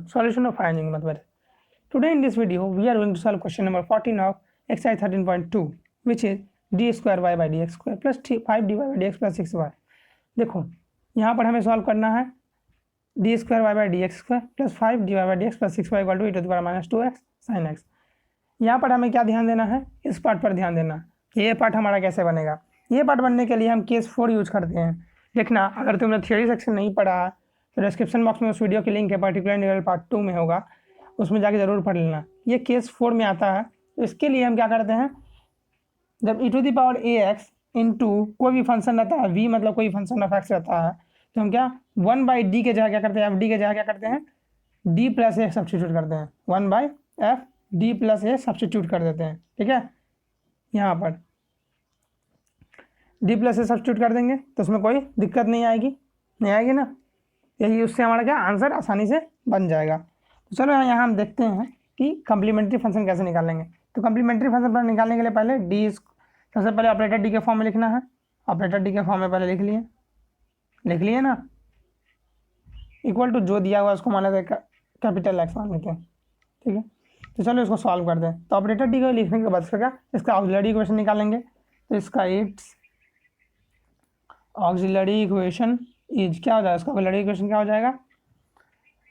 Solution of finding mathematics. Today in this video we are going to solve question number 14 of exercise 13.2 which is d square y by dx square plus 5dy by dx plus 6y। देखो यहाँ पर हमें solve करना है D square Y by D X square plus 5dy by dx plus 6y equal to e to the power minus 2x sin x। यहाँ पर हमें क्या ध्यान देना है, इस पार्ट पर ध्यान देना। ये पार्ट हमारा कैसे बनेगा, ये पार्ट बनने के लिए हम केस 4 यूज करते हैं। देखना, अगर तुमने थियोरी सेक्शन नहीं पढ़ा तो डिस्क्रिप्शन बॉक्स में उस वीडियो की लिंक है, पर्टिकुलर इंटीग्रल पार्ट 2 में होगा, उसमें जाके ज़रूर पढ़ लेना। ये केस 4 में आता है। तो इसके लिए हम क्या करते हैं, जब e to the power ax into कोई भी फंक्शन रहता है v, मतलब कोई फंक्शन ऑफ x रहता है, तो हम क्या 1 बाई डी के जगह क्या करते हैं, एफ डी के जगह क्या करते हैं, डी प्लस ए सब्सटीट्यूट करते हैं। 1 by F D plus A substitute कर देते हैं। ठीक है, यहाँ पर डी प्लस ए सब्सटीट्यूट कर देंगे तो उसमें कोई दिक्कत नहीं आएगी ना। यही उससे हमारा क्या आंसर आसानी से बन जाएगा। तो चलो यहाँ हम देखते हैं कि कम्प्लीमेंट्री फंक्शन कैसे निकालेंगे। तो कम्प्लीमेंट्री फंक्शन पर निकालने के लिए पहले डी, सबसे पहले ऑपरेटर डी के फॉर्म में लिखना है। ऑपरेटर डी के फॉर्म में पहले लिख लिए ना, इक्वल टू जो दिया हुआ उसको मान लेते हैं कैपिटल एक्स मान लेते हैं। ठीक है, तो चलो इसको सॉल्व कर दें। तो ऑपरेटर डी को लिखने के बाद क्या, इसका ऑक्सिलरी इक्वेशन निकालेंगे। तो इसका इट्स ऑक्सिलरी इक्वेशन इज क्या हो जाएगा, इसका ऑक्सिलरी इक्वेशन क्या हो जाएगा,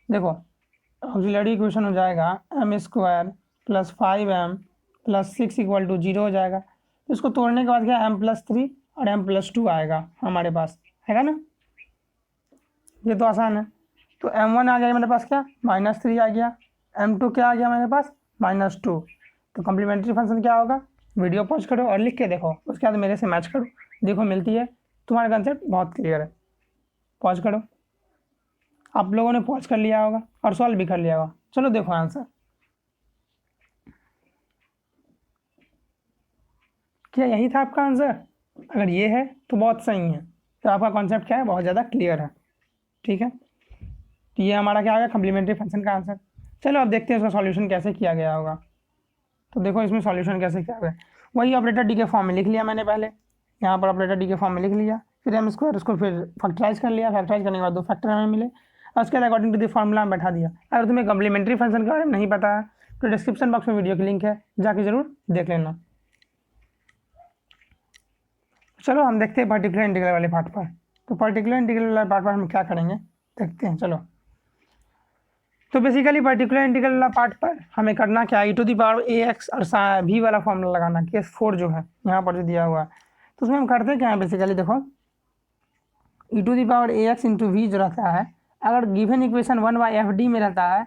देखो ऑक्सिलरी इक्वेशन हो जाएगा M square plus 5m plus 6 equal to 0 हो जाएगा। तो इसको तोड़ने के बाद क्या m प्लस 3 और m प्लस 2 आएगा हमारे पास, हैगा ना। ये तो आसान है। तो m1 आ गया मेरे पास क्या -3 आ गया, m2 क्या आ गया मेरे पास -2। तो कम्प्लीमेंट्री फंक्शन क्या होगा, वीडियो पॉज करो और लिख के देखो, उसके बाद मेरे से मैच करो, देखो मिलती है। तुम्हारा कंसेप्ट बहुत क्लियर है। पॉज करो, आप लोगों ने पॉज कर लिया होगा और सॉल्व भी कर लिया होगा। चलो देखो आंसर, क्या यही था आपका आंसर? अगर ये है तो बहुत सही है, तो आपका कॉन्सेप्ट क्या है, बहुत ज़्यादा क्लियर है। ठीक है, तो ये हमारा क्या आ गया कम्प्लीमेंट्री फंक्शन का आंसर। चलो अब देखते हैं इसका सॉल्यूशन कैसे किया गया होगा। तो देखो इसमें सॉल्यूशन कैसे किया गया, वही ऑपरेटर डी के फॉर्म में लिख लिया मैंने पहले, यहाँ पर ऑपरेटर डी के फॉर्म में लिख लिया, फिर एम स्क्वायर उसको फिर फैक्टराइज कर लिया, फैक्टराइज करने के बाद 2 फैक्टर हमें मिले, और उसके बाद अकॉर्डिंग टू द फॉर्मूला में बैठा दिया। अगर तुम्हें कम्प्लीमेंट्री फंक्शन के बारे में नहीं पता है तो डिस्क्रिप्शन बॉक्स में वीडियो की लिंक है, जाके जरूर देख लेना। चलो हम देखते हैं पर्टिकुलर इंटीग्रल वाले पार्ट पर। तो पर्टिकुलर इंटीग्रल वाले पार्ट पर हम क्या करेंगे देखते हैं। चलो, तो बेसिकली पर्टिकुलर इंटीग्रल वाला पार्ट पर हमें करना क्या, e to the power ax और v वाला फॉर्मूला लगाना, केस 4 जो है यहाँ पर जो दिया हुआ है। तो उसमें हम करते क्या है, बेसिकली देखो e to the power ax into v जो रहता है, अगर given equation 1 by F D में रहता है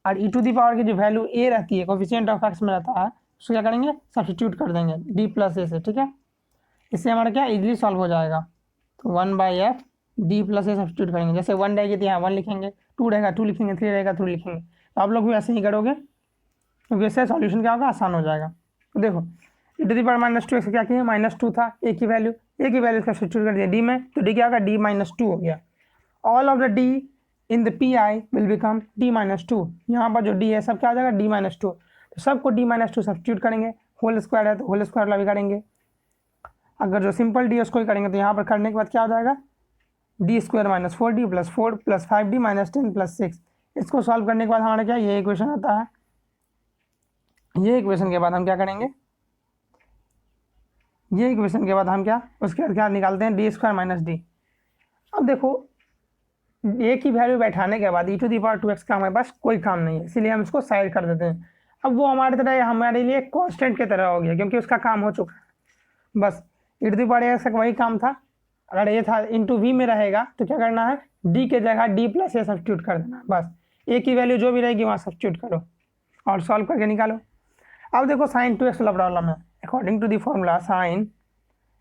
और e टू द पावर की जो वैल्यू a रहती है, कोफिशिएंट ऑफ x में रहता है, उसको क्या करेंगे सब्सटीट्यूट कर देंगे d प्लस a से। ठीक है, इससे हमारा क्या इजीली सॉल्व हो जाएगा। तो 1 by F D plus A substitute करेंगे, जैसे 1 रहेगी तो यहाँ 1 लिखेंगे, 2 रहेगा 2 लिखेंगे, 3 रहेगा 3 लिखेंगे। तो आप लोग भी ऐसे ही करोगे, क्योंकि इससे सॉल्यूशन क्या होगा, आसान हो जाएगा। तो देखो e to the power -2x क्या किया, -2 था, a की वैल्यू इसका सब्सटीट्यूट कर दिया d में, तो d क्या होगा d-2 हो गया। All of the d in the pi will become d-2। यहाँ पर जो d है सब क्या हो जाएगा d-2। तो सबको d-2 सब्सटीट्यूट करेंगे, होल स्क्वायर है तो होल स्क्वायर वाला भी करेंगे। अगर जो सिंपल डी है उसको ही करेंगे, तो यहाँ पर करने के बाद क्या हो जाएगा D square -4d plus 4 plus 5d minus 10 plus 6। इसको सॉल्व करने के बाद हमारा क्या ये इक्वेशन आता है। ये इक्वेशन के बाद हम क्या करेंगे, ये इक्वेशन के बाद हम क्या उसके बाद क्या निकालते हैं डी स्क्वायर माइनस डी। अब देखो ए की वैल्यू बैठाने के बाद e to the power 2x का हमारे पास कोई काम नहीं है, इसीलिए हम इसको साइड कर देते हैं। अब वो हमारे लिए कॉन्स्टेंट की तरह हो गया, क्योंकि उसका काम हो चुका है। बस e to the power x का वही काम था। अगर ये था इंटू वी में रहेगा तो क्या करना है, डी के जगह डी प्लस ए सब्सटीट्यूट कर देना। बस ए की वैल्यू जो भी रहेगी वहाँ सब्सटीट्यूट करो और सॉल्व करके निकालो। अब देखो साइन 2x वाला प्रॉब्लम है। According to the formula sine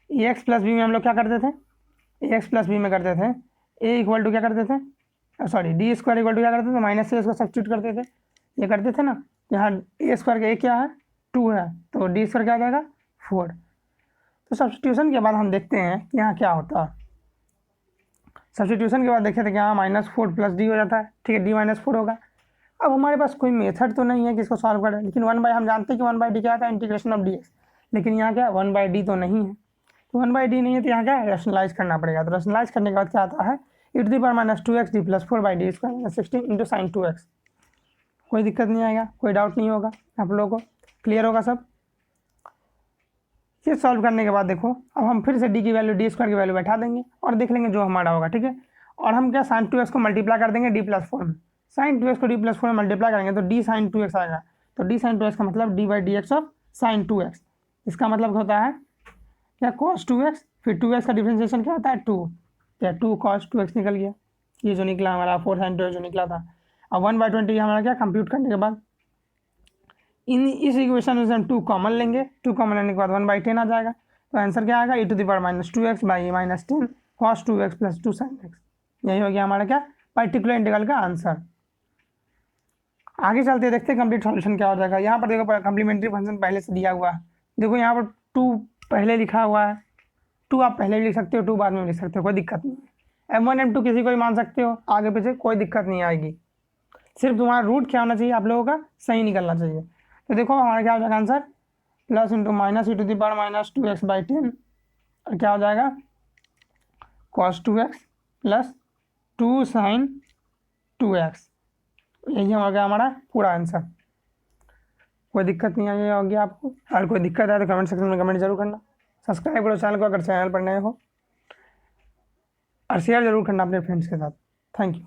X plus B में हम लोग क्या करते थे, एक्स प्लस बी में करते थे ए इक्वल टू क्या करते थे, sorry D square equal to क्या करते थे माइनस से इसको सब्सटीट्यूट करते थे, ये करते थे ना। यहाँ ए स्क्वायर का ए क्या है 2 है, तो डी स्क्वायर क्या आ जाएगा 4। तो सब्सटीट्यूशन के बाद हम देखते हैं कि यहाँ क्या होता है। सब्सटीट्यूशन के बाद देखे थे कि यहाँ -4 प्लस डी हो जाता है। ठीक है, d-4 होगा। अब हमारे पास कोई मेथड तो नहीं है कि इसको सॉल्व करें, लेकिन 1 बाई हम जानते हैं कि 1 बाई डी क्या आता है इंटीग्रेशन ऑफ dx, लेकिन यहाँ क्या 1 बाई डी तो नहीं है। तो 1/d नहीं है तो यहाँ क्या रैशनलाइज करना पड़ेगा। तो रैशनलाइज करने के बाद क्या आता है e⁻² d + 4/d² 16 × sin 2x। कोई दिक्कत नहीं आएगा, कोई डाउट नहीं होगा आप लोगों को, क्लियर होगा सब। ये सॉल्व करने के बाद देखो अब हम फिर से d की वैल्यू d² की वैल्यू बैठा देंगे और देख लेंगे जो हमारा होगा, ठीक है। और हम क्या sin 2x को मल्टीप्लाई कर देंगे d + 4 में, sin 2x को d + 4 में मल्टीप्लाई करेंगे तो d sin 2x आएगा। तो d sin 2x का मतलब d/dx ऑफ sin 2x। इसका मतलब होता है क्या cos 2x, फिर 2x का डिफ्रेंशिएशन क्या होता है 2, क्या 2 cos 2x निकल गया, ये जो निकला हमारा 4 sin 2x जो निकला था। अब 1/20 हमारा क्या कंप्यूट करने के बाद इस इक्वेशन में से हम 2 कॉमन लेंगे, 2 कॉमन लेने के बाद 1/10 आ जाएगा। तो आंसर क्या आएगा e⁻²x / -10 cos 2x + 2 sin x। यही हो गया हमारा क्या पर्टिकुलर इंटीग्रल का आंसर। आगे चलते देखते हैं कंप्लीट सॉल्यूशन क्या हो जाएगा। यहाँ पर देखो कम्प्लीमेंट्री फंक्शन पहले से दिया हुआ है, देखो यहाँ पर 2 पहले लिखा हुआ है, 2 आप पहले भी लिख सकते हो, 2 बाद में लिख सकते हो, कोई दिक्कत नहीं है। m1 m2 किसी को भी मान सकते हो, आगे पीछे कोई दिक्कत नहीं आएगी, सिर्फ तुम्हारा रूट क्या होना चाहिए आप लोगों का सही निकलना चाहिए। तो देखो हमारा क्या हो जाएगा आंसर +- e⁻²x/10 और क्या हो जाएगा cos 2x + 2 sin 2x। यही हो गया हमारा पूरा आंसर। कोई दिक्कत नहीं आई होगी आपको, अगर कोई दिक्कत है तो कमेंट सेक्शन में कमेंट जरूर करना, सब्सक्राइब करो चैनल को अगर चैनल पर नए हो, और शेयर जरूर करना अपने फ्रेंड्स के साथ। Thank you.